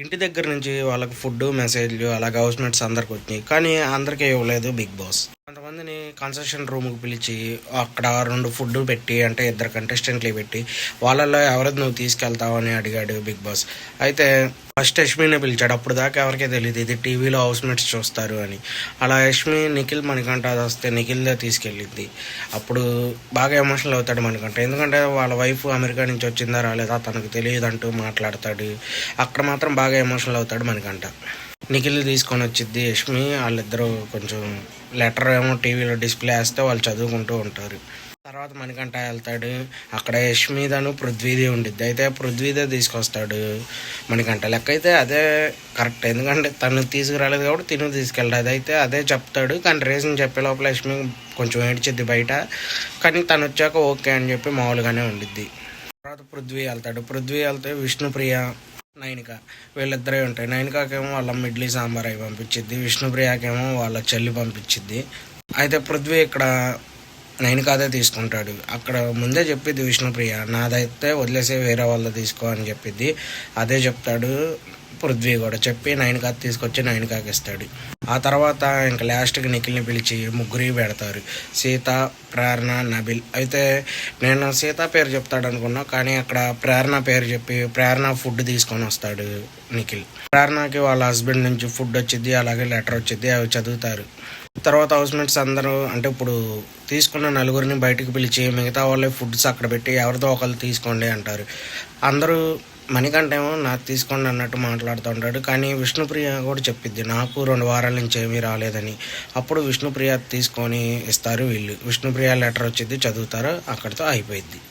ఇంటి దగ్గర నుంచి వాళ్ళకి ఫుడ్ మెసేజ్లు అలాగే హౌస్మేట్స్ అందరికి వచ్చినాయి, కానీ అందరికీ ఇవ్వలేదు బిగ్ బాస్. కొంతమందిని కన్సెషన్ రూమ్కి పిలిచి అక్కడ 2 ఫుడ్ పెట్టి, అంటే 2 కంటెస్టెంట్లు పెట్టి వాళ్ళల్లో ఎవరిది నువ్వు తీసుకెళ్తావు అని అడిగాడు బిగ్ బాస్. అయితే ఫస్ట్ యష్మిని పిలిచాడు. అప్పుడు దాకా ఎవరికీ తెలియదు ఇది టీవీలో హౌస్మేట్స్ చూస్తారు అని. అలా యష్మి నిఖిల్ మణికంఠ వస్తే నిఖిల్దే తీసుకెళ్ళింది. అప్పుడు బాగా ఎమోషనల్ అవుతాడు మణికంఠ, ఎందుకంటే వాళ్ళ వైఫ్ అమెరికా నుంచి వచ్చిందా రాలేదా తనకు తెలియదు అంటూ మాట్లాడతాడు. అక్కడ మాత్రం బాగా ఎమోషనల్ అవుతాడు మణికంఠ. నిఖిల్ తీసుకొని వచ్చిద్ది యష్మి, వాళ్ళిద్దరూ కొంచెం లెటర్ ఏమో టీవీలో డిస్ప్లే వేస్తే వాళ్ళు చదువుకుంటూ ఉంటారు. తర్వాత మణికంఠ వెళ్తాడు. అక్కడ యష్మిదను పృథ్వీది ఉండిద్ది. అయితే పృథ్వీదే తీసుకొస్తాడు మణికంఠ. లెక్క అయితే అదే కరెక్ట్, ఎందుకంటే తను తీసుకురాలేదు కాబట్టి తిను తీసుకెళ్ళాడు. అయితే అదే చెప్తాడు, కానీ రీజన్ చెప్పే లోపల యష్మి కొంచెం ఏడ్చిద్ది బయట. కానీ తను వచ్చాక ఓకే అని చెప్పి మామూలుగానే ఉండిద్ది. తర్వాత పృథ్వీ వెళ్తే విష్ణుప్రియ, నైనిక వీళ్ళిద్దరే ఉంటాయి. నైనికాకేమో వాళ్ళ ఇడ్లీ సాంబార్ అవి పంపించిద్ది, విష్ణుప్రియకేమో వాళ్ళ చెల్లి పంపించిద్ది. అయితే పృథ్వీ ఇక్కడ నైనికాదే తీసుకుంటాడు. అక్కడ ముందే చెప్పిద్ది విష్ణుప్రియ, నాదైతే వదిలేసే వేరే వాళ్ళ తీసుకో అని చెప్పిద్ది. అదే చెప్తాడు పృథ్వీ కూడా. చెప్పి నైనికా తీసుకొచ్చి నైనికాకి ఇస్తాడు. ఆ తర్వాత ఇంకా లాస్ట్కి నిఖిల్ని పిలిచి ముగ్గురి పెడతారు, సీత, ప్రేరణ, నబిల్. అయితే నేను సీత పేరు చెప్తాడు అనుకున్నా, కానీ అక్కడ ప్రేరణ పేరు చెప్పి ప్రేరణ ఫుడ్ తీసుకొని వస్తాడు నిఖిల్. ప్రేరణకి వాళ్ళ హస్బెండ్ నుంచి ఫుడ్ వచ్చింది, అలాగే లెటర్ వచ్చింది, అవి చదువుతారు. తర్వాత హౌస్మేట్స్ అందరూ, అంటే ఇప్పుడు తీసుకున్న 4 బయటకు పిలిచి మిగతా వాళ్ళే ఫుడ్స్ అక్కడ పెట్టి ఎవరితో ఒకళ్ళు తీసుకోండి అంటారు. అందరూ మణికంఠ ఏమో నాకు తీసుకోండి అన్నట్టు మాట్లాడుతూ ఉంటాడు, కానీ విష్ణుప్రియ కూడా చెప్పిద్ది నాకు 2 వారాల నుంచి ఏమీ రాలేదని. అప్పుడు విష్ణుప్రియ తీసుకొని ఇస్తారు వీళ్ళు. విష్ణుప్రియ లెటర్ వచ్చింది, చదువుతారు, అక్కడితో అయిపోయింది.